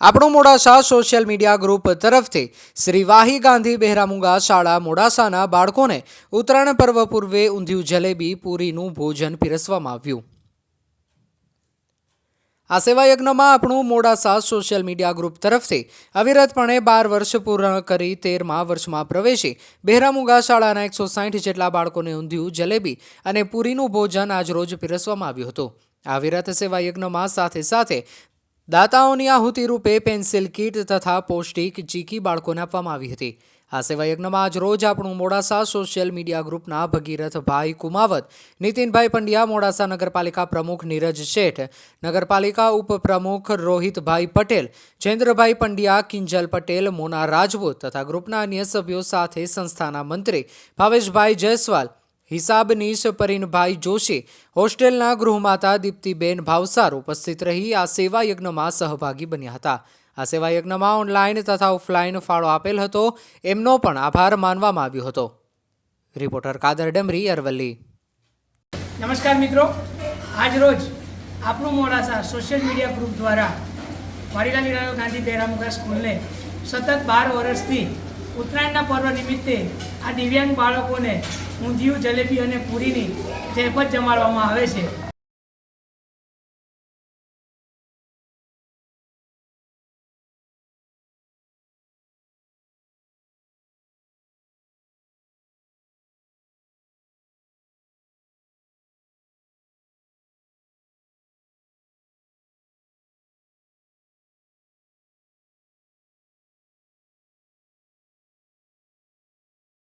આપણું Modasa social media group તરફથી શ્રી વાહી ગાંધી બહેરામુંગા શાળા મોડાસાના બાળકોને ઉત્તરાયણ પર્વ પૂર્વે ઊંધિયું જલેબી પૂરીનું ભોજન પીરસવામાં આવ્યું। આ સેવા યજ્ઞમાં આપણું મોડાસા સોશિયલ મીડિયા ગ્રુપ તરફથી અવિરતપણે 12 વર્ષ પૂર્ણ કરી 13મા વર્ષમાં પ્રવેશી બહેરામુંગા શાળાના 160 જેટલા બાળકોને ઊંધિયું જલેબી અને પૂરીનું ભોજન આજરોજ પીરસવામાં આવ્યું હતું। આ અવિરત સેવા યજ્ઞમાં સાથે સાથે દાતાઓની આહુતિ રૂપે પેન્સિલ કીટ તથા પૌષ્ટિક ચીકી બાળકોને આપવામાં આવી હતી। આ સેવા યજ્ઞમાં આજરોજ આપણું મોડાસા સોશિયલ મીડિયા ગ્રુપના ભગીરથભાઈ કુમાવત, નીતિનભાઈ પંડ્યા, મોડાસા નગરપાલિકા પ્રમુખ નીરજ શેઠ, નગરપાલિકા ઉપપ્રમુખ રોહિતભાઈ પટેલ, જયેન્દ્રભાઈ પંડ્યા, કિંજલ પટેલ, મોના રાજપૂત તથા ગ્રુપના અન્ય સભ્યો સાથે સંસ્થાના મંત્રી ભાવેશભાઈ જયસ્વાલ, હિસાબનીશ પરિનભાઈ જોશી, હોસ્ટેલના ગૃહમાતા દીપ્તિબેન ભાવસાર ઉપસ્થિત રહી આ સેવા યજ્ઞમાં સહભાગી બન્યા હતા। આ સેવા યજ્ઞમાં ઓનલાઈન તથા ઓફલાઈન ફાળો આપેલ હતો એમનો પણ આભાર માનવામાં આવ્યો હતો। રિપોર્ટર કાદર ડમરી, અરવલ્લી। નમસ્કાર મિત્રો, આજ રોજ આપણું મોડાસા સોશિયલ મીડિયા ગ્રુપ દ્વારા વાડીલાલ ગાંધી બહેરામુંગા સ્કૂલને સતત 12 વર્ષથી ઉત્તરાયણના પર્વ નિમિત્તે આ દિવ્યાંગ બાળકોને ઊંધિયું જલેબી અને પૂરીની જયપત જમાડવામાં આવે છે।